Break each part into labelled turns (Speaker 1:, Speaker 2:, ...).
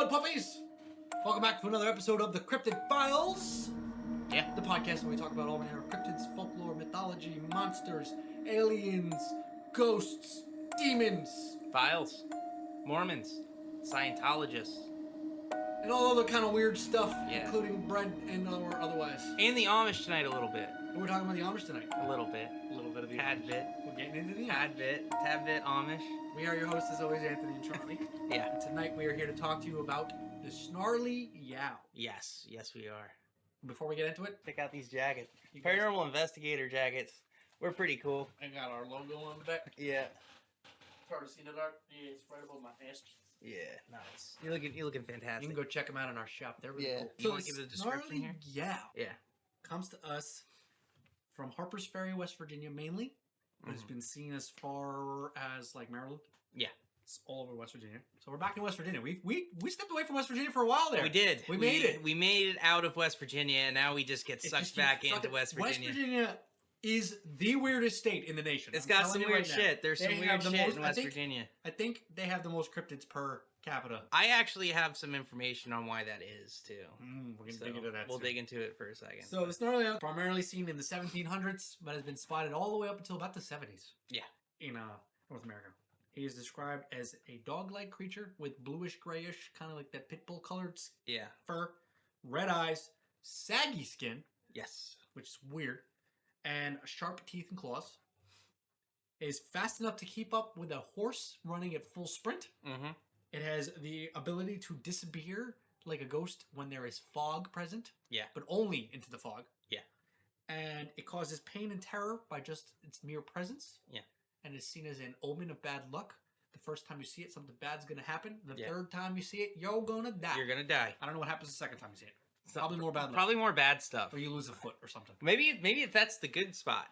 Speaker 1: Mudpuppies! Welcome back to another episode of the Cryptid Files.
Speaker 2: Yeah.
Speaker 1: The podcast where we talk about all manner of cryptids, folklore, mythology, monsters, aliens, ghosts, demons,
Speaker 2: Files, Mormons, Scientologists,
Speaker 1: and all other kind of weird stuff,
Speaker 2: Yeah.
Speaker 1: including bread and or otherwise.
Speaker 2: and the Amish tonight a little bit.
Speaker 1: We're talking about the Amish tonight.
Speaker 2: A little bit.
Speaker 1: A little bit of the
Speaker 2: Tad
Speaker 1: Amish.
Speaker 2: bit.
Speaker 1: We're getting into the
Speaker 2: Tad bit. Tad bit Amish.
Speaker 1: We are your hosts, as always, Anthony and Charlie.
Speaker 2: Yeah.
Speaker 1: And tonight we are here to talk to you about the Snarly Yow.
Speaker 2: Yes. Yes, we are.
Speaker 1: Before we get into it,
Speaker 2: Check out these jackets.
Speaker 1: You guys-
Speaker 2: Paranormal investigator jackets. We're pretty cool.
Speaker 1: I got our logo on the back.
Speaker 2: Yeah.
Speaker 1: It's hard to see in the dark. Yeah, it's right above my face.
Speaker 2: Yeah. Nice. You're looking fantastic.
Speaker 1: You can go check them out in our shop. They're really
Speaker 2: Yeah.
Speaker 1: cool.
Speaker 2: You wanna give the description
Speaker 1: Snarly
Speaker 2: here?
Speaker 1: Yow
Speaker 2: Yeah.
Speaker 1: comes to us from Harper's Ferry, West Virginia, mainly. But it's been seen as far as like Maryland.
Speaker 2: Yeah.
Speaker 1: It's all over West Virginia. So we're back in West Virginia. We stepped away from West Virginia for a while there.
Speaker 2: We did.
Speaker 1: We made it.
Speaker 2: We made it out of West Virginia, and now we just get
Speaker 1: It's
Speaker 2: sucked
Speaker 1: just-
Speaker 2: back
Speaker 1: sucked
Speaker 2: into
Speaker 1: it.
Speaker 2: West Virginia.
Speaker 1: West Virginia is the weirdest state in the nation.
Speaker 2: It's
Speaker 1: I'm
Speaker 2: got
Speaker 1: telling
Speaker 2: some
Speaker 1: you
Speaker 2: weird
Speaker 1: right now.
Speaker 2: shit. There's
Speaker 1: They
Speaker 2: some
Speaker 1: have
Speaker 2: weird
Speaker 1: the
Speaker 2: shit
Speaker 1: most-
Speaker 2: in
Speaker 1: I
Speaker 2: West
Speaker 1: think-
Speaker 2: Virginia.
Speaker 1: I think they have the most cryptids per capita.
Speaker 2: I actually have some information on why that is too.
Speaker 1: We're going to
Speaker 2: So
Speaker 1: dig into that
Speaker 2: we'll
Speaker 1: soon.
Speaker 2: dig into it for a second.
Speaker 1: So the Snarly Yow, primarily seen in the 1700s, but has been spotted all the way up until about the 70s.
Speaker 2: Yeah.
Speaker 1: In North America. He is described as a dog-like creature with bluish, grayish, kind of like that pit bull colored
Speaker 2: Yeah.
Speaker 1: fur, red eyes, saggy skin,
Speaker 2: Yes.
Speaker 1: which is weird, and sharp teeth and claws. Is fast enough to keep up with a horse running at full sprint.
Speaker 2: Mm-hmm.
Speaker 1: It has the ability to disappear like a ghost when there is fog present.
Speaker 2: Yeah.
Speaker 1: But only into the fog.
Speaker 2: Yeah.
Speaker 1: And it causes pain and terror by just its mere presence.
Speaker 2: Yeah.
Speaker 1: And is seen as an omen of bad luck. The first time you see it, something bad's gonna happen. The
Speaker 2: Yeah.
Speaker 1: third time you see it, you're gonna die.
Speaker 2: You're gonna die.
Speaker 1: I don't know what happens the second time you see it. Probably more bad luck.
Speaker 2: Probably more bad stuff.
Speaker 1: Or you lose a foot or something.
Speaker 2: Maybe that's the good spot.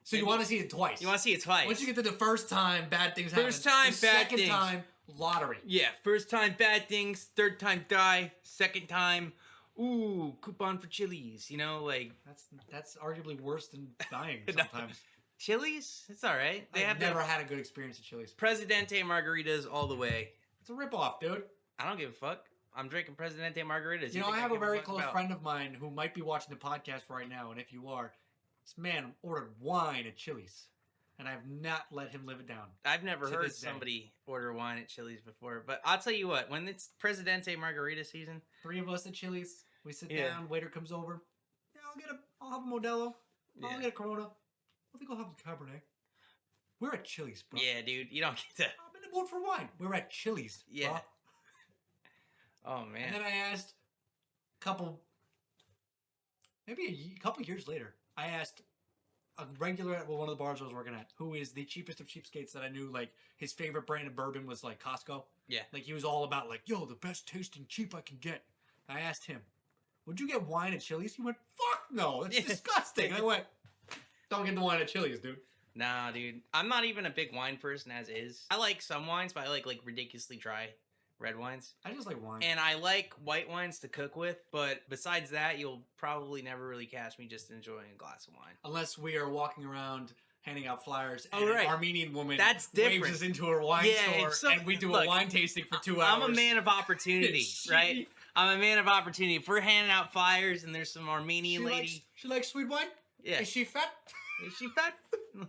Speaker 1: So you want to see it twice.
Speaker 2: You want to see it twice.
Speaker 1: Once you get to the first time, bad things happen.
Speaker 2: First time,
Speaker 1: the
Speaker 2: bad
Speaker 1: second
Speaker 2: things.
Speaker 1: time, lottery.
Speaker 2: Yeah. First time bad things. Third time die. Second time, ooh, coupon for Chili's. You know, like
Speaker 1: That's arguably worse than dying
Speaker 2: No.
Speaker 1: sometimes.
Speaker 2: Chili's. It's all right. They
Speaker 1: I've
Speaker 2: have
Speaker 1: never
Speaker 2: their
Speaker 1: had a good experience at Chili's.
Speaker 2: Presidente margaritas all the way.
Speaker 1: It's a ripoff, dude.
Speaker 2: I don't give a fuck. I'm drinking Presidente margaritas.
Speaker 1: You know,
Speaker 2: think
Speaker 1: I have a
Speaker 2: give
Speaker 1: very
Speaker 2: fuck
Speaker 1: close
Speaker 2: about-
Speaker 1: friend of mine who might be watching the podcast right now, and if you are, this man ordered wine at Chili's, and I have not let him live it down.
Speaker 2: I've never
Speaker 1: to
Speaker 2: heard
Speaker 1: this day.
Speaker 2: somebody order wine at Chili's before, but I'll tell you what, when it's Presidente margarita season,
Speaker 1: 3 of us at Chili's, we sit
Speaker 2: Yeah.
Speaker 1: down, waiter comes over. Yeah, I'll have a Modelo. I'll
Speaker 2: Yeah.
Speaker 1: get a Corona. I think I'll have a Cabernet. We're at Chili's, bro.
Speaker 2: yeah, dude, you don't get to.
Speaker 1: I'm in the mood for wine. We're at Chili's,
Speaker 2: Yeah.
Speaker 1: bro.
Speaker 2: Oh
Speaker 1: And
Speaker 2: man,
Speaker 1: then I asked maybe a couple years later, I asked a regular at one of the bars I was working at, who is the cheapest of cheapskates that I knew, like, his favorite brand of bourbon was, like, Costco.
Speaker 2: Yeah.
Speaker 1: Like, he was all about, like, yo, the best tasting cheap I can get. I asked him, would you get wine at Chili's? He went, fuck no, it's
Speaker 2: Yeah.
Speaker 1: disgusting. I went, don't get the wine at Chili's, dude.
Speaker 2: nah, dude, I'm not even a big wine person as is. I like some wines, but I like ridiculously dry red wines,
Speaker 1: I just like wine.
Speaker 2: and I like white wines to cook with. But besides that, you'll probably never really catch me just enjoying a glass of wine.
Speaker 1: Unless we are walking around handing out flyers and
Speaker 2: Oh, right.
Speaker 1: an Armenian woman
Speaker 2: That's
Speaker 1: waves
Speaker 2: different.
Speaker 1: us into a wine
Speaker 2: Yeah,
Speaker 1: store
Speaker 2: if some-
Speaker 1: and we do
Speaker 2: look,
Speaker 1: a wine tasting for 2 hours.
Speaker 2: I'm a man of opportunity,
Speaker 1: She-
Speaker 2: right? I'm a man of opportunity. If we're handing out flyers and there's some Armenian lady,
Speaker 1: She likes sweet wine?
Speaker 2: yeah,
Speaker 1: Is she fat?
Speaker 2: is she fat?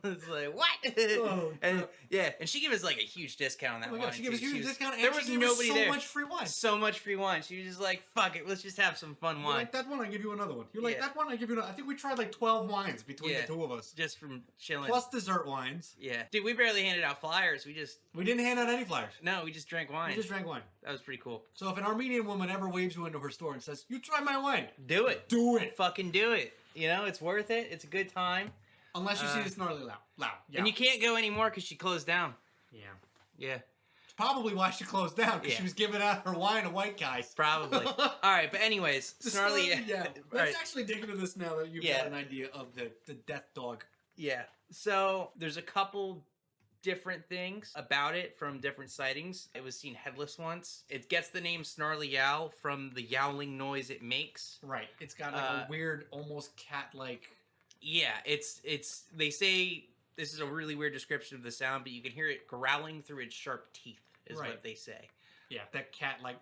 Speaker 2: It's like what?
Speaker 1: Oh,
Speaker 2: and
Speaker 1: bro.
Speaker 2: yeah, and she gave us like a huge discount on that
Speaker 1: Oh my
Speaker 2: wine.
Speaker 1: god, she gave us
Speaker 2: too.
Speaker 1: a huge
Speaker 2: was-
Speaker 1: discount and
Speaker 2: There
Speaker 1: she
Speaker 2: was
Speaker 1: gave us
Speaker 2: nobody
Speaker 1: so
Speaker 2: there.
Speaker 1: much free wine.
Speaker 2: So much free wine. She was just like, "Fuck it, let's just have some fun
Speaker 1: You
Speaker 2: wine."
Speaker 1: like that one? I give you another one. You like
Speaker 2: Yeah.
Speaker 1: that one? I give you another. I think we tried like 12 wines between
Speaker 2: Yeah.
Speaker 1: the two of us.
Speaker 2: Just from chilling.
Speaker 1: Plus dessert wines.
Speaker 2: Yeah, dude, we barely handed out flyers. We just
Speaker 1: We didn't hand out any flyers.
Speaker 2: we just drank wine.
Speaker 1: We just drank wine.
Speaker 2: That was pretty cool.
Speaker 1: So if an Armenian woman ever waves you into her store and says, you try my wine,
Speaker 2: Do it.
Speaker 1: do it.
Speaker 2: Fucking do it. You know, it's worth it. It's a good time.
Speaker 1: Unless you see the Snarly Yow. Yeah.
Speaker 2: And you can't go anymore because she closed down.
Speaker 1: Yeah.
Speaker 2: Yeah,
Speaker 1: It's probably why she closed down, because
Speaker 2: Yeah.
Speaker 1: she was giving out her wine to white guys.
Speaker 2: probably. All right, but anyways,
Speaker 1: The
Speaker 2: Snarly.
Speaker 1: Yow.
Speaker 2: All
Speaker 1: Let's
Speaker 2: right.
Speaker 1: actually dig into this now that you've
Speaker 2: Yeah.
Speaker 1: got an idea of the death dog.
Speaker 2: Yeah. So there's a couple different things about it from different sightings. It was seen headless once. It gets the name Snarly Yowl from the yowling noise it makes.
Speaker 1: Right. It's got like a weird, almost cat-like...
Speaker 2: Yeah, it's they say this is a really weird description of the sound, but you can hear it growling through its sharp teeth is
Speaker 1: Right.
Speaker 2: what they say.
Speaker 1: Yeah, that cat like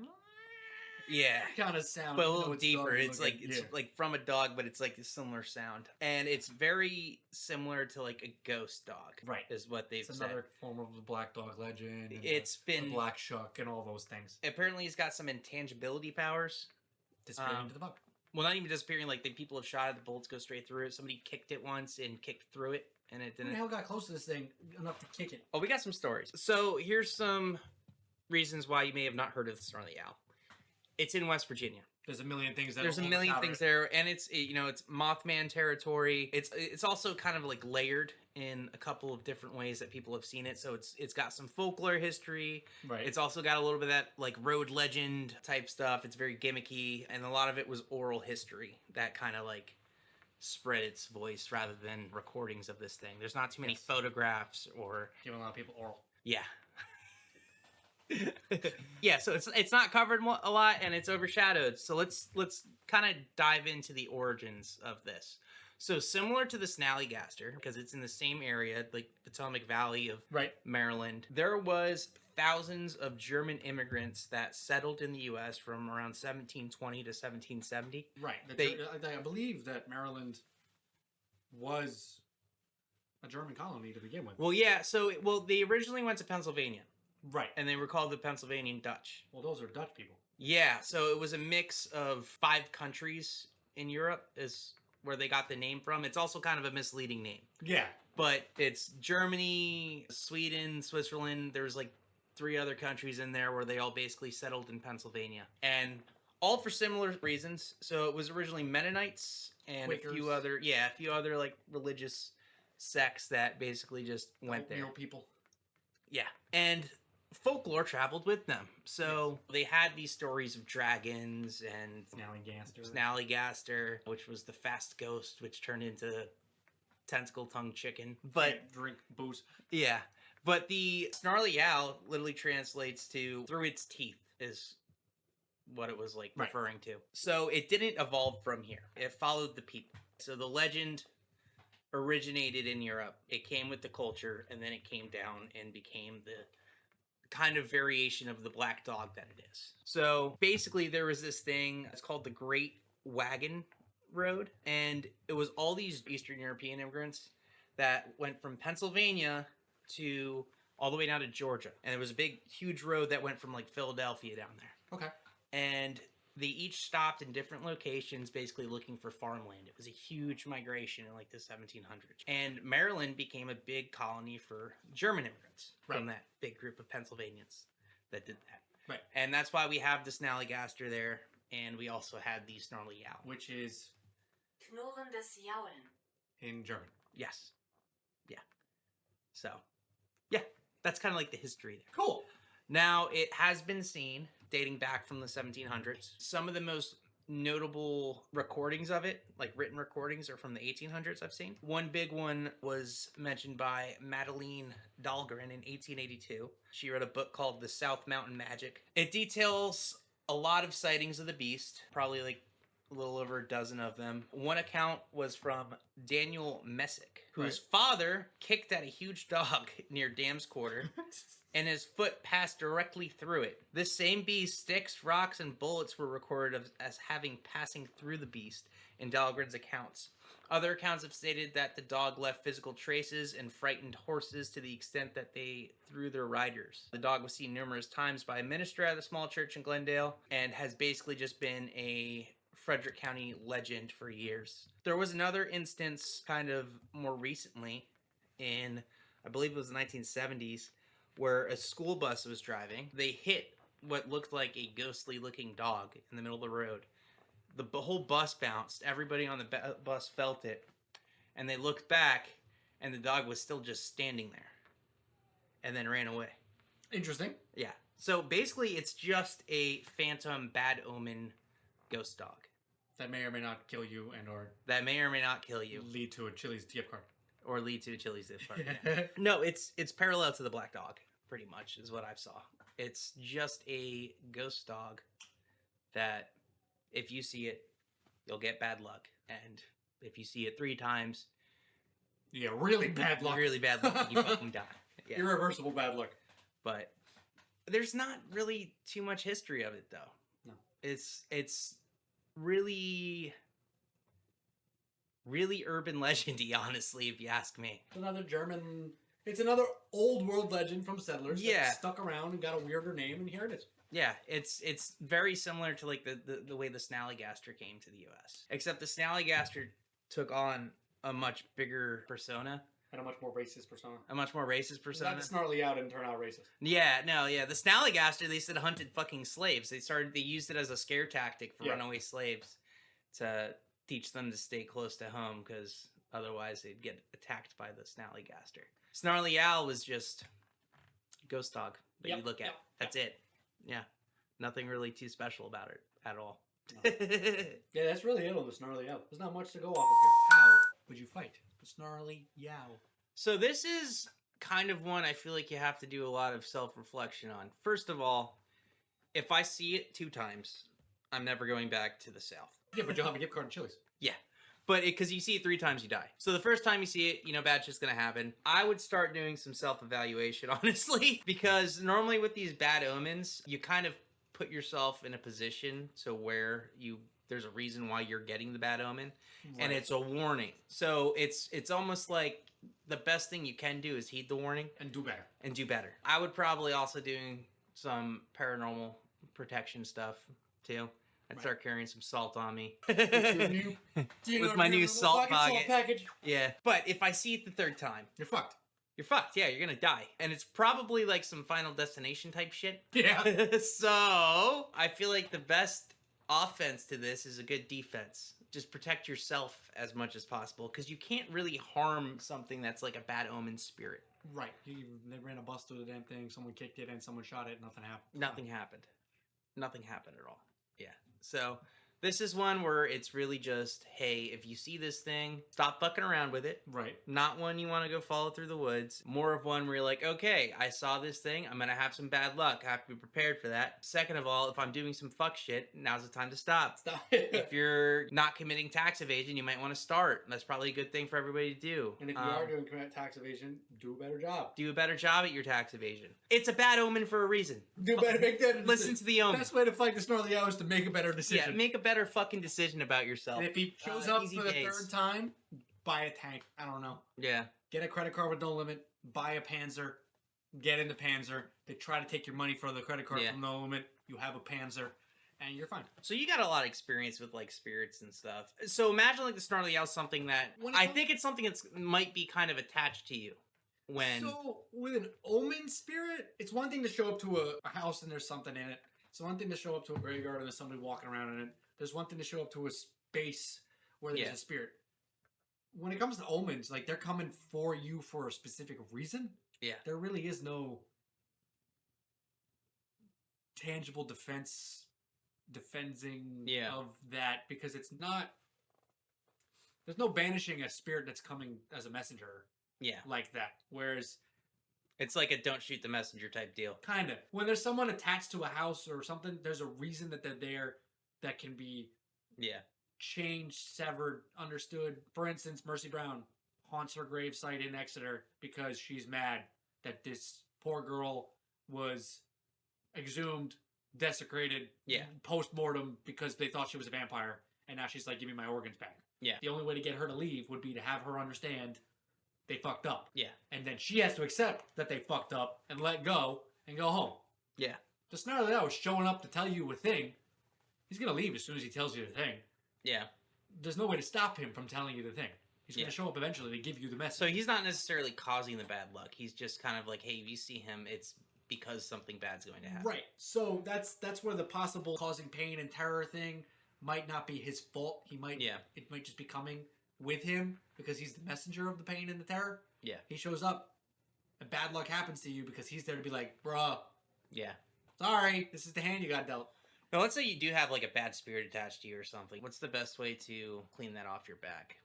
Speaker 2: Yeah.
Speaker 1: kind of sound.
Speaker 2: But a
Speaker 1: even
Speaker 2: little
Speaker 1: though it's
Speaker 2: deeper.
Speaker 1: dog
Speaker 2: It's like
Speaker 1: looking.
Speaker 2: it's like from a dog, but it's like a similar sound, and it's very similar to like a ghost dog.
Speaker 1: Right.
Speaker 2: Is what they've
Speaker 1: It's
Speaker 2: said.
Speaker 1: another form of the black dog legend. And
Speaker 2: It's
Speaker 1: the
Speaker 2: been
Speaker 1: black shuck and all those things.
Speaker 2: apparently he's got some intangibility powers.
Speaker 1: Disappearing into the bug.
Speaker 2: Well, not even disappearing. Like the people have shot it, the bullets go straight through it. Somebody kicked it once and kicked through it, and it
Speaker 1: Who
Speaker 2: didn't.
Speaker 1: the hell got close to this thing enough to kick it?
Speaker 2: Oh, we got some stories. So here's some reasons why you may have not heard of the Snarly Yowl. It's in West Virginia.
Speaker 1: There's a million things that
Speaker 2: There's a million things there, and it's it's Mothman territory. It's also kind of like layered in a couple of different ways that people have seen it. So it's got some folklore history.
Speaker 1: Right.
Speaker 2: It's also got a little bit of that like road legend type stuff. It's very gimmicky, and a lot of it was oral history that kind of like spread its voice rather than recordings of this thing. There's not too many photographs or
Speaker 1: giving a lot of people oral.
Speaker 2: yeah. Yeah, so it's not covered a lot and it's overshadowed. So let's kind of dive into the origins of this. So similar to the Snallygaster, because it's in the same area, like Potomac Valley of Maryland, there was thousands of German immigrants that settled in the U.S. from around 1720 to 1770.
Speaker 1: Right. I believe that Maryland was a German colony to begin with.
Speaker 2: Well, yeah. So they originally went to Pennsylvania.
Speaker 1: Right.
Speaker 2: And they were called the Pennsylvanian Dutch.
Speaker 1: Well, those are Dutch people.
Speaker 2: Yeah, so it was a mix of 5 countries in Europe is where they got the name from. It's also kind of a misleading name.
Speaker 1: Yeah.
Speaker 2: But it's Germany, Sweden, Switzerland. There's like 3 other countries in there where they all basically settled in Pennsylvania. And all for similar reasons. So it was originally Mennonites and
Speaker 1: Quakers.
Speaker 2: a few other like religious sects that basically just went there.
Speaker 1: People.
Speaker 2: Yeah. And folklore traveled with them. So they had these stories of dragons and Snallygaster, which was the fast ghost, which turned into tentacle-tongued chicken. But
Speaker 1: drink booze.
Speaker 2: Yeah. But the Snarly Yowl literally translates to through its teeth is what it was like referring to. So it didn't evolve from here. It followed the people. So the legend originated in Europe. It came with the culture, and then it came down and became the kind of variation of the black dog that it is. So basically there was this thing, it's called the Great Wagon Road, and it was all these Eastern European immigrants that went from Pennsylvania to all the way down to Georgia. And there was a big, huge road that went from like Philadelphia down there.
Speaker 1: Okay.
Speaker 2: And they each stopped in different locations, basically looking for farmland. It was a huge migration in like the 1700s. And Maryland became a big colony for German immigrants from that big group of Pennsylvanians that did that.
Speaker 1: Right.
Speaker 2: And that's why we have the Snallygaster there. And we also had the Snarly Yowl.
Speaker 1: Which is
Speaker 3: Knurrendes Jaulen.
Speaker 1: in German.
Speaker 2: Yes. Yeah. So, yeah, that's kind of like the history there.
Speaker 1: Cool.
Speaker 2: Now, it has been seen dating back from the 1700s. Some of the most notable recordings of it, like written recordings, are from the 1800s I've seen. One big one was mentioned by Madeleine Dahlgren in 1882. She wrote a book called The South Mountain Magic. It details a lot of sightings of the beast, probably like a little over a dozen of them. One account was from Daniel Messick, whose father kicked at a huge dog near Dam's Quarter, and his foot passed directly through it. This same beast, sticks, rocks, and bullets were recorded as having passing through the beast in Dahlgren's accounts. Other accounts have stated that the dog left physical traces and frightened horses to the extent that they threw their riders. The dog was seen numerous times by a minister at a small church in Glendale and has basically just been a Frederick County legend for years. There was another instance kind of more recently in, I believe it was the 1970s, where a school bus was driving. They hit what looked like a ghostly looking dog in the middle of the road. The whole bus bounced. Everybody on the bus felt it. And they looked back, and the dog was still just standing there. And then ran away.
Speaker 1: Interesting.
Speaker 2: Yeah. So basically, it's just a phantom bad omen ghost dog.
Speaker 1: That may or may not kill you and or
Speaker 2: That may or may not kill you.
Speaker 1: lead to a Chili's gift card.
Speaker 2: Or lead to a Chili's gift card. No, it's parallel to the black dog, pretty much, is what I saw. It's just a ghost dog that if you see it, you'll get bad luck. And if you see it 3 times,
Speaker 1: Yeah, really bad luck.
Speaker 2: really bad luck, you fucking die. Yeah.
Speaker 1: Irreversible bad luck.
Speaker 2: But there's not really too much history of it, though.
Speaker 1: No.
Speaker 2: It's really really urban legendy, honestly, if you ask me.
Speaker 1: It's another old world legend from settlers
Speaker 2: Yeah.
Speaker 1: that stuck around and got a weirder name, and here it is.
Speaker 2: Yeah, it's very similar to like the way the Snallygaster came to the U.S. Except the Snallygaster took on a much bigger persona.
Speaker 1: And a much more racist persona.
Speaker 2: A much more racist persona.
Speaker 1: That Snarly Yow didn't turn out racist.
Speaker 2: Yeah, no, yeah. The Snallygaster, they said hunted fucking slaves. They used it as a scare tactic for runaway slaves to teach them to stay close to home because otherwise they'd get attacked by the Snallygaster. Snarly Yowl was just a ghost dog that you look at. That's it. Yeah. Nothing really too special about it at all.
Speaker 1: No. Yeah, that's really it on the Snarly Yow. There's not much to go off of here. How would you fight the Snarly Yow?
Speaker 2: So this is kind of one I feel like you have to do a lot of self-reflection on. First of all, if I see it 2 times, I'm never going back to the South.
Speaker 1: Yeah, but you'll have a gift card in Chili's.
Speaker 2: Yeah. But because you see it 3 times, you die. So the first time you see it, you know, bad shit's gonna happen. I would start doing some self-evaluation, honestly, because normally with these bad omens, you kind of put yourself in a position so where there's a reason why you're getting the bad omen, and it's a warning. So it's almost like the best thing you can do is heed the warning
Speaker 1: and do better.
Speaker 2: And do better. I would probably also doing some paranormal protection stuff too. I'd start carrying some salt on me. With my new salt package. Yeah. But if I see it the 3rd time,
Speaker 1: you're fucked.
Speaker 2: You're fucked. Yeah, you're gonna die. And it's probably like some Final Destination type shit.
Speaker 1: Yeah.
Speaker 2: So I feel like the best offense to this is a good defense. Just protect yourself as much as possible because you can't really harm something that's like a bad omen spirit.
Speaker 1: Right. They ran a bus through the damn thing. Someone kicked it and someone shot it. Nothing happened.
Speaker 2: Nothing happened. Nothing happened at all. Yeah. So this is one where it's really just, hey, if you see this thing, stop fucking around with it.
Speaker 1: Right.
Speaker 2: Not one you want to go follow through the woods. More of one where you're like, okay, I saw this thing. I'm going to have some bad luck. I have to be prepared for that. Second of all, if I'm doing some fuck shit, now's the time to stop. If you're not committing tax evasion, you might want to start. That's probably a good thing for everybody to do.
Speaker 1: And if you are doing tax evasion, do a better job.
Speaker 2: Do a better job at your tax evasion. It's a bad omen for a reason.
Speaker 1: Do better, make that
Speaker 2: Listen to the omen.
Speaker 1: The best way to fight the Snarly Yow is to make a better decision.
Speaker 2: Yeah, make a better fucking decision about yourself.
Speaker 1: And if he shows up for the 3rd time, buy a tank. I don't know.
Speaker 2: Yeah.
Speaker 1: Get a credit card with no limit. Buy a Panzer. Get in the Panzer. They try to take your money for the credit card from no limit. You have a Panzer. And you're fine.
Speaker 2: So you got a lot of experience with like spirits and stuff. So imagine like the Snarly Yowl something that I think it's something that's might be kind of attached to you.
Speaker 1: So with an omen spirit, it's one thing to show up to a house and there's something in it. It's one thing to show up to a graveyard and there's somebody walking around in it. There's one thing to show up to a space where there's a spirit. When it comes to omens, like they're coming for you for a specific reason.
Speaker 2: Yeah. There
Speaker 1: really is no tangible defending of that because it's not. There's no banishing a spirit that's coming as a messenger.
Speaker 2: Yeah.
Speaker 1: Like that. Whereas
Speaker 2: it's like a don't shoot the messenger type deal.
Speaker 1: Kind of. When there's someone attached to a house or something, there's a reason that they're there that can be changed, severed, understood. For instance, Mercy Brown haunts her gravesite in Exeter because she's mad that this poor girl was exhumed, desecrated, post-mortem because they thought she was a vampire. And now she's like, give me my organs back.
Speaker 2: Yeah.
Speaker 1: The only way to get her to leave would be to have her understand they fucked up.
Speaker 2: Yeah.
Speaker 1: And then she has to accept that they fucked up and let go and go home.
Speaker 2: Yeah.
Speaker 1: The Snarly Yow is showing up to tell you a thing. He's going to leave as soon as he tells you the thing.
Speaker 2: Yeah.
Speaker 1: There's no way to stop him from telling you the thing. He's going to show up eventually to give you the message.
Speaker 2: So he's not necessarily causing the bad luck. He's just kind of like, hey, if you see him, it's because something bad's going to happen.
Speaker 1: Right. So that's where the possible causing pain and terror thing might not be his fault. It might just be coming with him because he's the messenger of the pain and the terror.
Speaker 2: Yeah.
Speaker 1: He shows up and bad luck happens to you because he's there to be like, bruh.
Speaker 2: Yeah.
Speaker 1: Sorry, this is the hand you got dealt.
Speaker 2: Now, let's say you do have like a bad spirit attached to you or something. What's the best way to clean that off your back?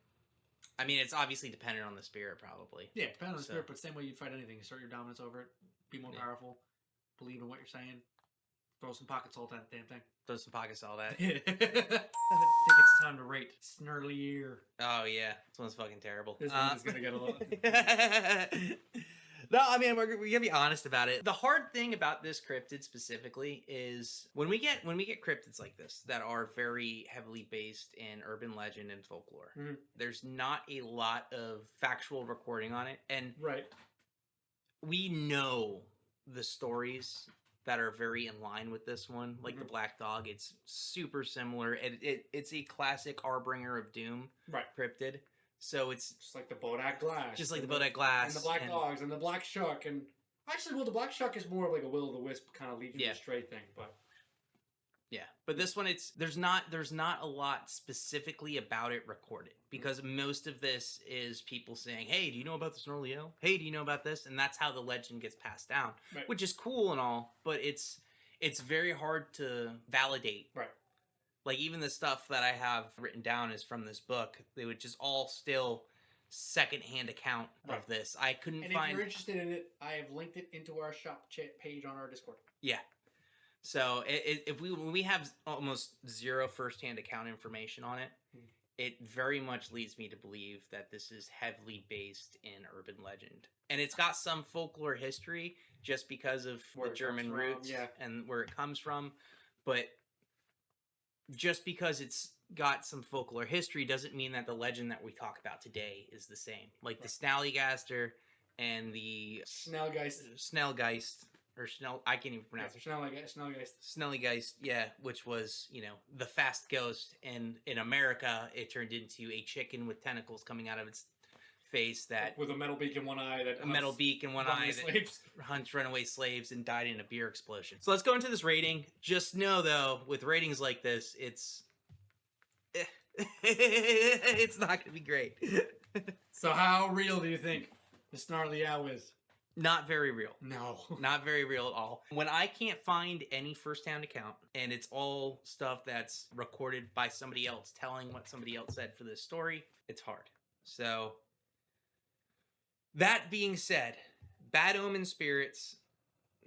Speaker 2: I mean, it's obviously dependent on the spirit, probably.
Speaker 1: Yeah, depending on the spirit, but same way you'd fight anything. Assert your dominance over it. Be more powerful. Believe in what you're saying. Throw some pocket salt at the damn thing.
Speaker 2: Throw some pocket salt at
Speaker 1: it. I think it's time to rate Snarly Yow.
Speaker 2: Oh, yeah. This one's fucking terrible.
Speaker 1: This one is going to get a lot.
Speaker 2: No, I mean we're gonna be honest about it. The hard thing about this cryptid specifically is when we get cryptids like this that are very heavily based in urban legend and folklore.
Speaker 1: Mm-hmm.
Speaker 2: There's not a lot of factual recording on it, and
Speaker 1: right.
Speaker 2: We know the stories that are very in line with this one, like the Black Dog. It's super similar. It's a classic Harbinger of Doom cryptid. So it's
Speaker 1: just like the Bodak Glass.
Speaker 2: Just like the Bodak Glass.
Speaker 1: And the Black Dogs and the Black Shuck. And actually, well, the Black Shuck is more of like a Will-o'-the-Wisp kind of lead you astray thing. But
Speaker 2: yeah, but this one, there's not a lot specifically about it recorded because most of this is people saying, "Hey, do you know about the Snarly Yow? Hey, do you know about this?" And that's how the legend gets passed down, which is cool and all, but it's very hard to validate.
Speaker 1: Right.
Speaker 2: Like even the stuff that I have written down is from this book. They would just all still secondhand account of this. I couldn't find.
Speaker 1: And if you're interested in it, I have linked it into our shop chat page on our Discord.
Speaker 2: Yeah. So when we have almost zero firsthand account information on it, it very much leads me to believe that this is heavily based in urban legend. And it's got some folklore history just because of the German roots and where it comes from. But just because it's got some folklore history doesn't mean that the legend that we talk about today is the same. Like the Snallygaster and the Snellgeist. Or I can't even pronounce it. Snellygeist, yeah, which was, the fast ghost. And in America, it turned into a chicken with tentacles coming out of its face with
Speaker 1: a metal beak in one eye that
Speaker 2: hunts runaway slaves and died in a beer explosion. So let's go into this rating. Just know, though, with ratings like this, it's not going to be great.
Speaker 1: So how real do you think the Snarly Yow is?
Speaker 2: Not very real.
Speaker 1: No.
Speaker 2: Not very real at all. When I can't find any first-hand account, and it's all stuff that's recorded by somebody else telling what somebody else said for this story, it's hard. So, that being said, bad omen spirits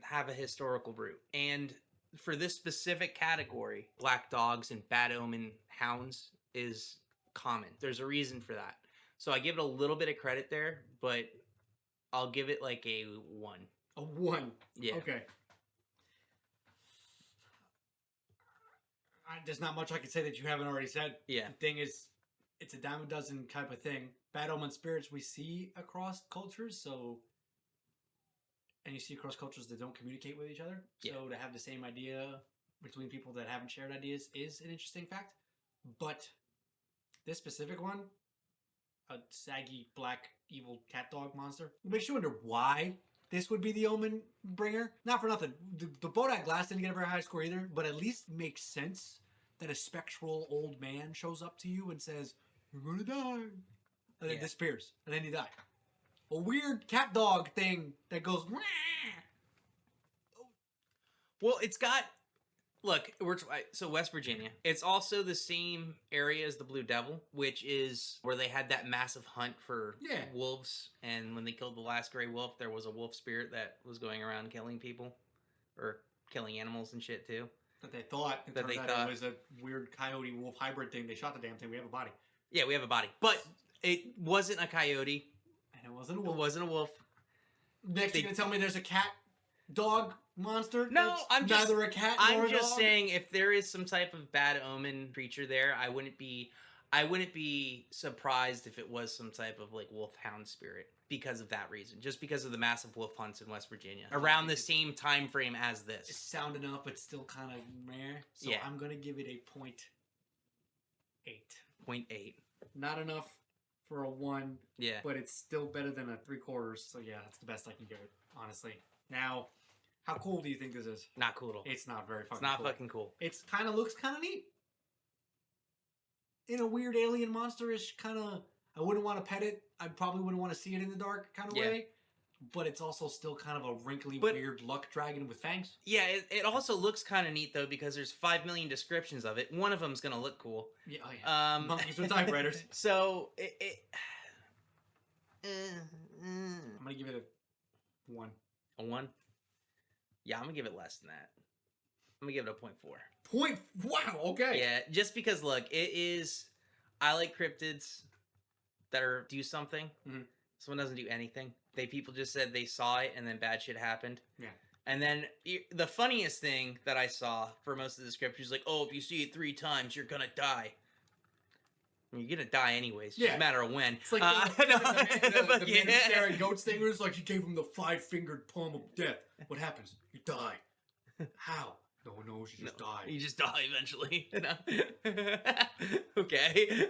Speaker 2: have a historical root. And for this specific category, black dogs and bad omen hounds is common. There's a reason for that. So I give it a little bit of credit there, but I'll give it like a 1.
Speaker 1: A 1?
Speaker 2: Yeah.
Speaker 1: Okay. There's not much I can say that you haven't already said.
Speaker 2: Yeah.
Speaker 1: The thing is, it's a dime a dozen type of thing. Bad omen spirits we see across cultures, and you see across cultures that don't communicate with each other.
Speaker 2: Yeah.
Speaker 1: So to have the same idea between people that haven't shared ideas is an interesting fact. But this specific one, a saggy black evil cat dog monster, it makes you wonder why this would be the omen bringer. Not for nothing. The Bodak Glass didn't get a very high score either, but at least makes sense that a spectral old man shows up to you and says, "You're gonna die," and then disappears, and then you die. A weird cat dog thing that goes. Wah!
Speaker 2: Well, it's got. Look, so West Virginia. It's also the same area as the Blue Devil, which is where they had that massive hunt for wolves. And when they killed the last gray wolf, there was a wolf spirit that was going around killing people, or killing animals and shit too.
Speaker 1: That they thought. It was a weird coyote wolf hybrid thing. They shot the damn thing. We have a body. Yeah,
Speaker 2: we have a body, but it wasn't a coyote.
Speaker 1: And it wasn't a wolf.
Speaker 2: It wasn't a wolf.
Speaker 1: Next, you're gonna tell me there's a cat dog monster?
Speaker 2: No, I'm just
Speaker 1: neither a cat nor
Speaker 2: I'm
Speaker 1: a
Speaker 2: just
Speaker 1: dog?
Speaker 2: saying if there is some type of bad omen creature there, I wouldn't be surprised if it was some type of like wolfhound spirit because of that reason. Just because of the massive wolf hunts in West Virginia around the same time frame as this.
Speaker 1: It's sound enough, but still kind of meh. So I'm gonna give it a 0.8.
Speaker 2: 0.8.
Speaker 1: Not enough for a 1.
Speaker 2: Yeah.
Speaker 1: But it's still better than a 3/4. So yeah, that's the best I can give it, honestly. Now, how cool do you think this is?
Speaker 2: Not cool at all.
Speaker 1: It's not very fucking
Speaker 2: It's not
Speaker 1: cool.
Speaker 2: fucking cool.
Speaker 1: It kind of looks kind of neat. In a weird alien monster-ish kind of... I wouldn't want to pet it. I probably wouldn't want to see it in the dark kind of way. But it's also still kind of a wrinkly, weird luck dragon with fangs.
Speaker 2: Yeah, it also looks kind of neat, though, because there's 5 million descriptions of it. One of them's going to look cool.
Speaker 1: Yeah, oh yeah. Monkeys with typewriters.
Speaker 2: So,
Speaker 1: I'm going to give it a 1.
Speaker 2: A 1? Yeah, I'm going to give it less than that. I'm going to give it a 0.4.
Speaker 1: Wow, okay.
Speaker 2: Yeah, just because, look, it is... I like cryptids that do something.
Speaker 1: Mm-hmm.
Speaker 2: Someone doesn't do anything. People just said they saw it and then bad shit happened.
Speaker 1: Yeah.
Speaker 2: And then the funniest thing that I saw for most of the scriptures, like, oh, if you see it 3 times, you're gonna die. I mean, you're gonna die anyways. It's just a matter of when.
Speaker 1: It's like the man staring goat stingers, like he gave him the 5-fingered palm of death. What happens? You die. How? No one knows. You just die.
Speaker 2: You just die eventually. Okay.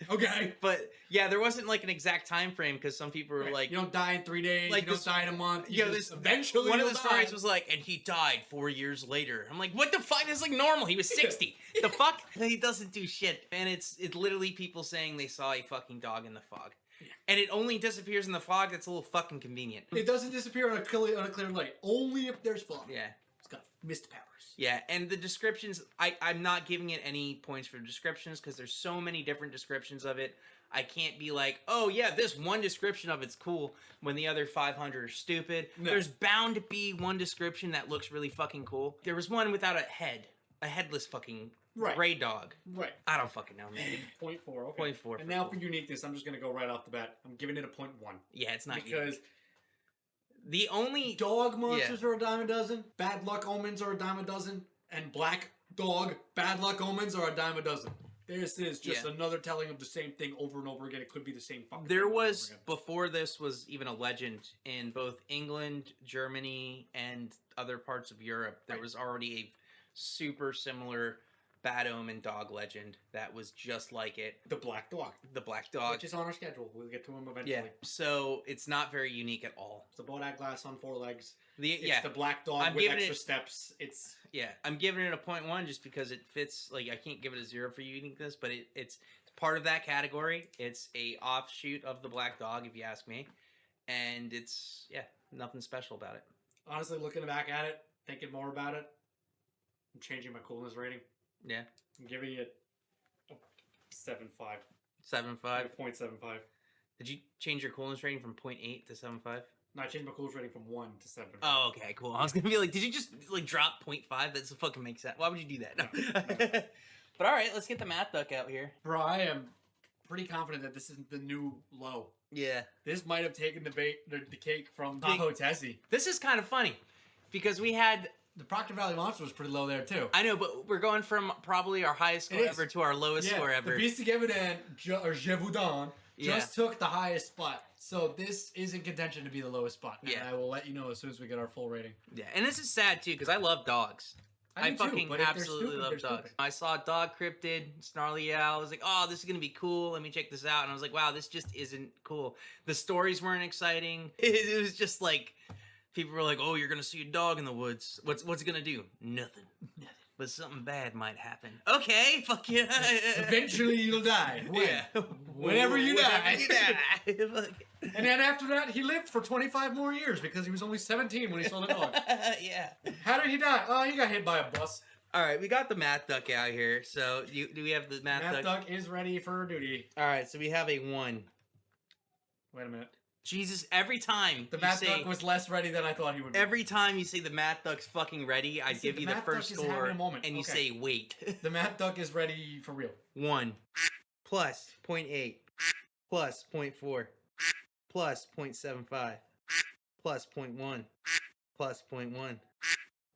Speaker 1: Okay.
Speaker 2: But yeah, there wasn't like an exact time frame because some people were like,
Speaker 1: you don't die in 3 days.
Speaker 2: like
Speaker 1: you don't die in a month.
Speaker 2: You know,
Speaker 1: eventually.
Speaker 2: One of the stories was like, and he died 4 years later. I'm like, what the fuck? That's like normal. He was 60. The fuck? He doesn't do shit. And it's literally people saying they saw a fucking dog in the fog. Yeah. And it only disappears in the fog. That's a little fucking convenient.
Speaker 1: It doesn't disappear on a clear light. Only if there's fog.
Speaker 2: Yeah.
Speaker 1: It's got mist powers.
Speaker 2: Yeah, and the descriptions, I'm not giving it any points for descriptions because there's so many different descriptions of it. I can't be like, oh yeah, this one description of it's cool when the other 500 are stupid. No. There's bound to be one description that looks really fucking cool. There was one without a headless fucking gray dog.
Speaker 1: Right.
Speaker 2: I don't fucking know, man.
Speaker 1: 0.4, okay.
Speaker 2: 0.4.
Speaker 1: And now for uniqueness, I'm just going to go right off the bat. I'm giving it a 0.1.
Speaker 2: Yeah, it's not
Speaker 1: because
Speaker 2: unique. The only
Speaker 1: dog monsters are a dime a dozen, bad luck omens are a dime a dozen, and black dog bad luck omens are a dime a dozen. This is just another telling of the same thing over and over again. It could be the same fucking
Speaker 2: There
Speaker 1: thing
Speaker 2: was, before this was even a legend, in both England, Germany, and other parts of Europe, there was already a super similar bad omen dog legend that was just like it.
Speaker 1: The black dog.
Speaker 2: The black dog.
Speaker 1: Which is on our schedule. We'll get to him eventually.
Speaker 2: Yeah. So it's not very unique at all.
Speaker 1: It's a Bodak glass on 4 legs.
Speaker 2: It's
Speaker 1: the black dog with extra steps. It's
Speaker 2: I'm giving it a 0.1 just because it fits. Like, I can't give it a 0 for uniqueness, but it's part of that category. It's a offshoot of the black dog, if you ask me, and it's nothing special about it.
Speaker 1: Honestly, looking back at it, thinking more about it, I'm changing my coolness rating.
Speaker 2: Yeah.
Speaker 1: I'm giving it a 7.5.
Speaker 2: 7.5?
Speaker 1: 0.75.
Speaker 2: Did you change your coolness rating from 0.8 to 7.5?
Speaker 1: No, I changed my coolness rating from 1 to 7.
Speaker 2: Oh, okay, cool. I was going to be like, did you just like drop 0.5? That doesn't fucking make sense. Why would you do that? No. But all right, let's get the math duck out here.
Speaker 1: Bro, I am pretty confident that this isn't the new low.
Speaker 2: Yeah.
Speaker 1: This might have taken the cake from Tahoe Tessie.
Speaker 2: This is kind of funny because we had...
Speaker 1: The Proctor Valley Monster was pretty low there, too.
Speaker 2: I know, but we're going from probably our highest score ever to our lowest score ever.
Speaker 1: The Beast of Givaudan, or Je vous donne, just took the highest spot. So this is in contention to be the lowest spot. And I will let you know as soon as we get our full rating.
Speaker 2: Yeah, and this is sad, too, because I love dogs. I fucking absolutely love dogs.
Speaker 1: Stupid.
Speaker 2: I saw Dog Cryptid, Snarly Yowl. I was like, oh, this is going to be cool. Let me check this out. And I was like, wow, this just isn't cool. The stories weren't exciting. It was just like... People were like, "Oh, you're gonna see a dog in the woods. What's it gonna do? Nothing. But something bad might happen." Okay, fuck yeah.
Speaker 1: Eventually, you'll die. Whenever you die. And then after that, he lived for 25 more years because he was only 17 when he saw the dog.
Speaker 2: Yeah.
Speaker 1: How did he die? Oh, he got hit by a bus.
Speaker 2: All right, we got the math duck out here. So, do we have the math duck?
Speaker 1: Math duck is ready for duty.
Speaker 2: All right, so we have a 1.
Speaker 1: Wait a minute.
Speaker 2: Jesus, every time
Speaker 1: the math duck was less ready than I thought he would be.
Speaker 2: Every time you say the math duck's fucking ready, I give you the first score, and you say wait.
Speaker 1: The math duck is ready for real.
Speaker 2: 1 plus 0.8 plus 0.4 plus 0.75 plus 0.1 plus 0.1.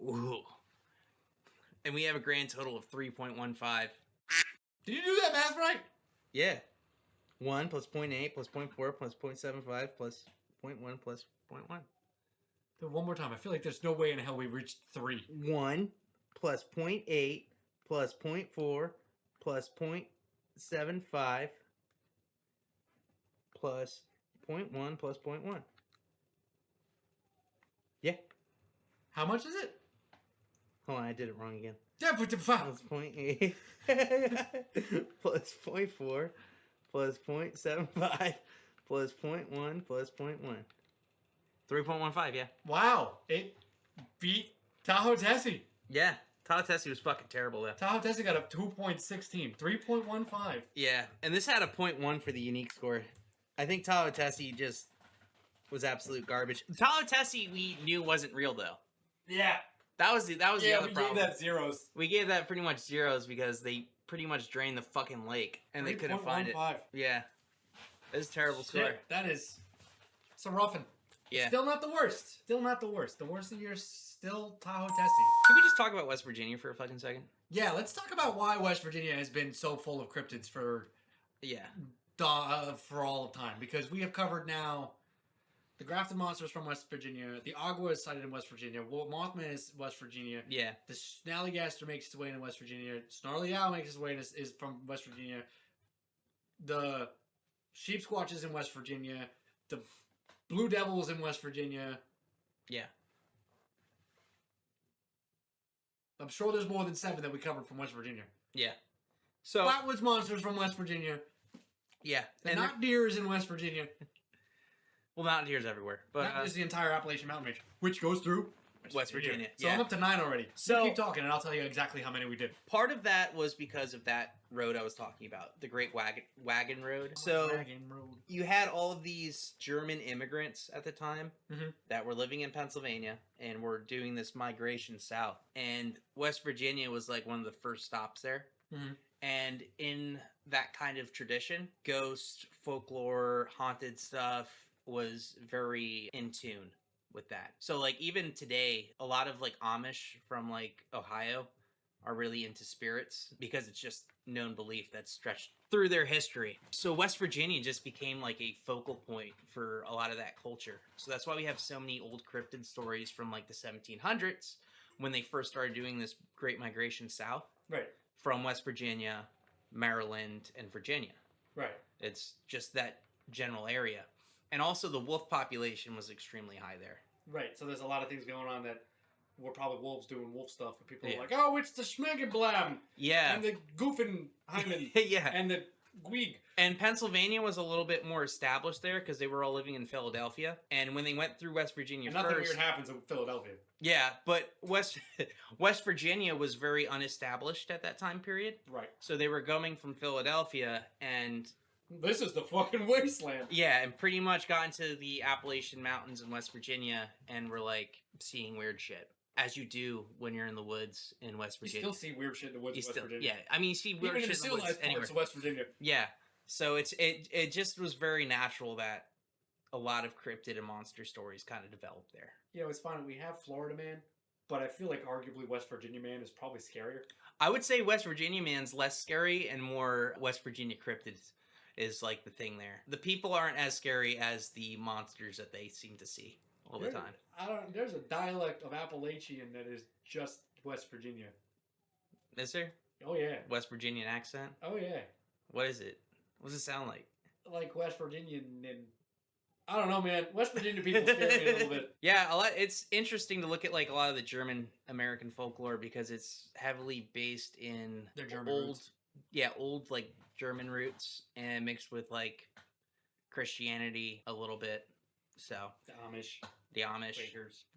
Speaker 2: Ooh. And we have a grand total of 3.15.
Speaker 1: Did you do that math right?
Speaker 2: Yeah. 1 plus 0.8 plus 0.4 plus 0.75 plus 0.1 plus 0.1.
Speaker 1: Do it one more time. I feel like there's no way in hell we reached 3.
Speaker 2: 1 plus 0.8 plus 0.4 plus 0.75 plus 0.1 plus 0.1. Yeah.
Speaker 1: How much is it?
Speaker 2: Hold on, I did it wrong again.
Speaker 1: Yeah, but the
Speaker 2: plus 0.8 plus 0.4 plus 0.75 plus 0.1 plus 0.1. 3.15, yeah.
Speaker 1: Wow. It beat Tahoe Tessie.
Speaker 2: Yeah. Tahoe Tessie was fucking terrible, though.
Speaker 1: Tahoe Tessie got a 2.16. 3.15.
Speaker 2: Yeah. And this had a 0.1 for the unique score. I think Tahoe Tessie just was absolute garbage. Tahoe Tessie we knew wasn't real, though.
Speaker 1: Yeah.
Speaker 2: That was the other problem.
Speaker 1: Yeah, we gave that zeros.
Speaker 2: We gave that pretty much zeros because they pretty much drained the fucking lake and they couldn't find it. Yeah. It was a terrible score.
Speaker 1: That is a roughin'.
Speaker 2: Yeah.
Speaker 1: Still not the worst. Still not the worst. The worst of the year is still Tahoe Tessie.
Speaker 2: Can we just talk about West Virginia for a fucking second?
Speaker 1: Yeah, let's talk about why West Virginia has been so full of cryptids for all of time. Because we have covered now the grafted monsters from West Virginia, the Agua is sighted in West Virginia, Mothman is West Virginia, the Snallygaster makes its way into West Virginia, Snarly Yow makes its way is from West Virginia, the Sheep Squatch is in West Virginia, the Blue Devil is in West Virginia.
Speaker 2: Yeah.
Speaker 1: I'm sure there's more than 7 that we covered from West Virginia.
Speaker 2: Yeah. So
Speaker 1: Flatwoods monsters from West Virginia.
Speaker 2: Yeah.
Speaker 1: The Not Deer is in West Virginia.
Speaker 2: Well, not deers everywhere, but
Speaker 1: not just the entire Appalachian Mountain Range, which goes through
Speaker 2: West Virginia.
Speaker 1: So I'm up to 9 already.
Speaker 2: So
Speaker 1: keep talking, and I'll tell you exactly how many we did.
Speaker 2: Part of that was because of that road I was talking about, the Great Wagon Road. So you had all of these German immigrants at the time that were living in Pennsylvania and were doing this migration south. And West Virginia was like one of the first stops there. And in that kind of tradition, ghost, folklore, haunted stuff was very in tune with that. So like even today, a lot of like Amish from like Ohio are really into spirits because it's just known belief that's stretched through their history. So West Virginia just became like a focal point for a lot of that culture. So that's why we have so many old cryptid stories from like the 1700s when they first started doing this great migration south.
Speaker 1: Right.
Speaker 2: From West Virginia, Maryland, and Virginia.
Speaker 1: Right.
Speaker 2: It's just that general area. And also the wolf population was extremely high there.
Speaker 1: Right, so there's a lot of things going on that were probably wolves doing wolf stuff. And people are like, oh, it's the Schmegenblam.
Speaker 2: Yeah.
Speaker 1: And the Goofenheimen.
Speaker 2: Yeah.
Speaker 1: And the Gweeg.
Speaker 2: And Pennsylvania was a little bit more established there because they were all living in Philadelphia. And when they went through West Virginia
Speaker 1: nothing weird happens in Philadelphia.
Speaker 2: Yeah, but West Virginia was very unestablished at that time period.
Speaker 1: Right.
Speaker 2: So they were going from Philadelphia and...
Speaker 1: This is the fucking wasteland.
Speaker 2: Yeah, and pretty much got into the Appalachian Mountains in West Virginia and were like seeing weird shit. As you do when you're in the woods in West Virginia.
Speaker 1: You still see weird shit in the woods in West Virginia.
Speaker 2: Yeah, I mean you see weird shit in the woods anywhere.
Speaker 1: Parts of West Virginia.
Speaker 2: Yeah. So it just was very natural that a lot of cryptid and monster stories kind of developed there.
Speaker 1: Yeah, it's fine. We have Florida Man, but I feel like arguably West Virginia Man is probably scarier.
Speaker 2: I would say West Virginia Man's less scary and more West Virginia cryptids is like the thing there. The people aren't as scary as the monsters that they seem to see all the time.
Speaker 1: There's a dialect of Appalachian that is just West Virginia.
Speaker 2: Is there?
Speaker 1: Oh yeah.
Speaker 2: West Virginian accent?
Speaker 1: Oh yeah.
Speaker 2: What is it? What does it sound like?
Speaker 1: Like West Virginian and I don't know, man. West Virginia people scare me a little bit.
Speaker 2: Yeah, it's interesting to look at like a lot of the German American folklore because it's heavily based in
Speaker 1: their German roots.
Speaker 2: Old like German roots and mixed with like Christianity a little bit. So the Amish,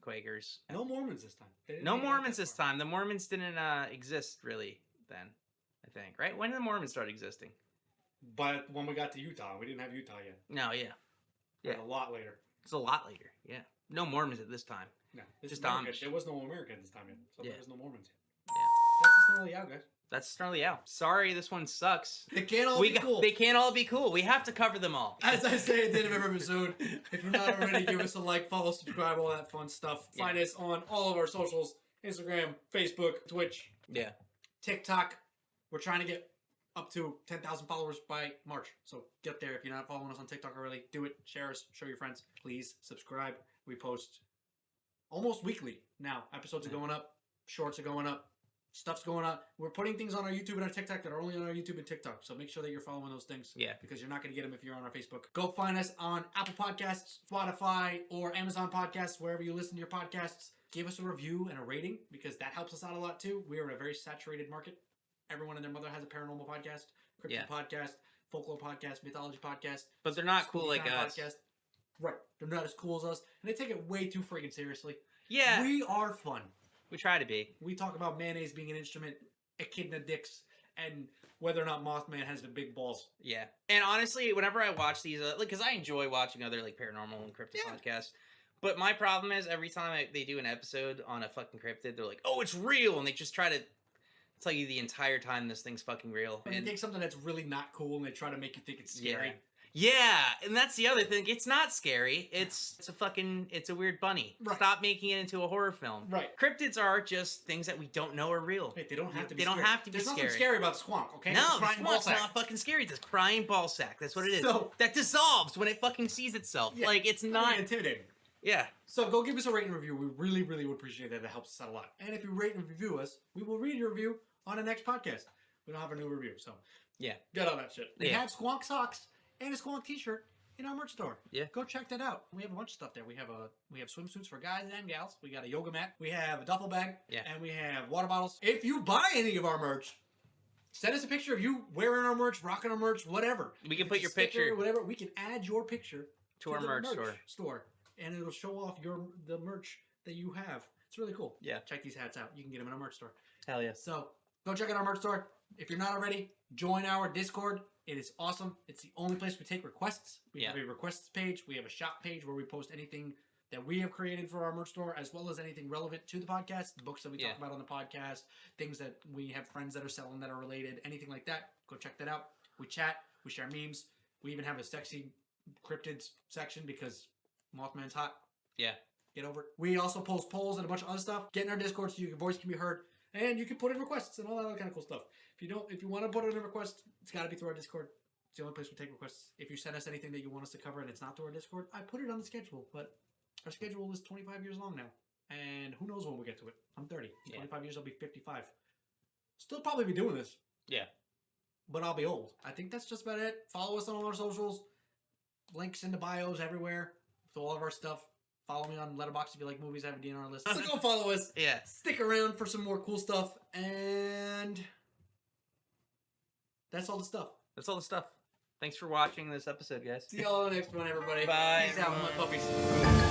Speaker 2: Quakers.
Speaker 1: No Mormons this time.
Speaker 2: No Mormons this time. The Mormons didn't exist really then, I think. Right? When did the Mormons start existing?
Speaker 1: But when we got to Utah, we didn't have Utah yet.
Speaker 2: No, yeah.
Speaker 1: A lot later.
Speaker 2: It's a lot later. Yeah. No Mormons at this time.
Speaker 1: No,
Speaker 2: just Amish.
Speaker 1: There was no America at this time yet, so there was no Mormons yet.
Speaker 2: Yeah.
Speaker 1: That's the Snarly Yow, guys.
Speaker 2: That's Snarly Yow. Sorry, this one sucks.
Speaker 1: They can't all be cool.
Speaker 2: They can't all be cool. We have to cover them all.
Speaker 1: As I say at the end of every episode, if you're not already, give us a like, follow, subscribe, all that fun stuff. Yeah. Find us on all of our socials, Instagram, Facebook, Twitch, TikTok. We're trying to get up to 10,000 followers by March. So get there. If you're not following us on TikTok already, do it. Share us. Show your friends. Please subscribe. We post almost weekly now. Episodes are going up. Shorts are going up. Stuff's going up. We're putting things on our YouTube and our TikTok that are only on our YouTube and TikTok. So make sure that you're following those things.
Speaker 2: Yeah.
Speaker 1: Because you're not going to get them if you're on our Facebook. Go find us on Apple Podcasts, Spotify, or Amazon Podcasts, wherever you listen to your podcasts. Give us a review and a rating because that helps us out a lot too. We are in a very saturated market. Everyone and their mother has a paranormal podcast, cryptid podcast, folklore podcast, mythology podcast.
Speaker 2: But they're not cool like us.
Speaker 1: Podcast. Right. They're not as cool as us. And they take it way too freaking seriously.
Speaker 2: Yeah.
Speaker 1: We are fun.
Speaker 2: We try to be.
Speaker 1: We talk about mayonnaise being an instrument, echidna dicks, and whether or not Mothman has the big balls.
Speaker 2: Yeah. And honestly, whenever I watch these, because I enjoy watching other like paranormal and cryptid podcasts. But my problem is every time they do an episode on a fucking cryptid, they're like, oh, it's real. And they just try to tell you the entire time this thing's fucking real.
Speaker 1: And they take something that's really not cool and they try to make you think it's scary.
Speaker 2: Yeah, and that's the other thing. It's not scary. It's a weird bunny.
Speaker 1: Right.
Speaker 2: Stop making it into a horror film.
Speaker 1: Right.
Speaker 2: Cryptids are just things that we don't know are real.
Speaker 1: Hey, they don't have to be
Speaker 2: They don't
Speaker 1: scary.
Speaker 2: have to be
Speaker 1: There's
Speaker 2: scary.
Speaker 1: nothing scary about Squonk, okay?
Speaker 2: No,
Speaker 1: It's a
Speaker 2: the
Speaker 1: crying ball
Speaker 2: squawk's
Speaker 1: sack.
Speaker 2: not fucking scary. It's a crying ball sack. That's what it is.
Speaker 1: So-
Speaker 2: that dissolves when it fucking sees itself.
Speaker 1: Yeah,
Speaker 2: Like, it's not...
Speaker 1: intimidating.
Speaker 2: Yeah.
Speaker 1: So go give us a rate and review. We really, really would appreciate that. It helps us out a lot. And if you rate and review us, we will read your review on the next podcast. We don't have a new review, so
Speaker 2: Yeah.
Speaker 1: get on that shit. We
Speaker 2: Yeah.
Speaker 1: have Squonk socks and a Squonk t-shirt in our merch store.
Speaker 2: Yeah.
Speaker 1: Go check that out. We have a bunch of stuff there. We have swimsuits for guys and gals. We got a yoga mat. We have a duffel bag.
Speaker 2: Yeah.
Speaker 1: And we have water bottles. If you buy any of our merch, send us a picture of you wearing our merch, rocking our merch, whatever.
Speaker 2: We can
Speaker 1: If
Speaker 2: put
Speaker 1: it's
Speaker 2: your
Speaker 1: a sticker
Speaker 2: picture
Speaker 1: or whatever. We can add your picture
Speaker 2: to our
Speaker 1: the
Speaker 2: merch store.
Speaker 1: and it'll show off the merch that you have. It's really cool.
Speaker 2: Yeah.
Speaker 1: Check these hats out. You can get them in our merch store.
Speaker 2: Hell yes.
Speaker 1: So go check out our merch store. If you're not already, join our Discord. It is awesome. It's the only place we take requests. We have a requests page. We have a shop page where we post anything that we have created for our merch store, as well as anything relevant to the podcast, the books that we talk about on the podcast, things that we have friends that are selling that are related, anything like that. Go check that out. We chat. We share memes. We even have a sexy cryptids section because Mothman's hot.
Speaker 2: Yeah.
Speaker 1: Get over it. We also post polls and a bunch of other stuff. Get in our Discord so your voice can be heard. And you can put in requests and all that other kind of cool stuff. If you want to put in a request, it's got to be through our Discord. It's the only place we take requests. If you send us anything that you want us to cover and it's not through our Discord, I put it on the schedule. But our schedule is 25 years long now. And who knows when we'll get to it. I'm 30. In 25 years, I'll be 55. Still probably be doing this.
Speaker 2: Yeah.
Speaker 1: But I'll be old. I think that's just about it. Follow us on all our socials. Links in the bios everywhere. For all of our stuff. Follow me on Letterboxd if you like movies. I have a DNR list. So go follow us.
Speaker 2: Yeah.
Speaker 1: Stick around for some more cool stuff. And that's all the stuff.
Speaker 2: That's all the stuff. Thanks for watching this episode, guys.
Speaker 1: See y'all on the next one, everybody.
Speaker 2: Bye.
Speaker 1: Peace out, Mudpuppies.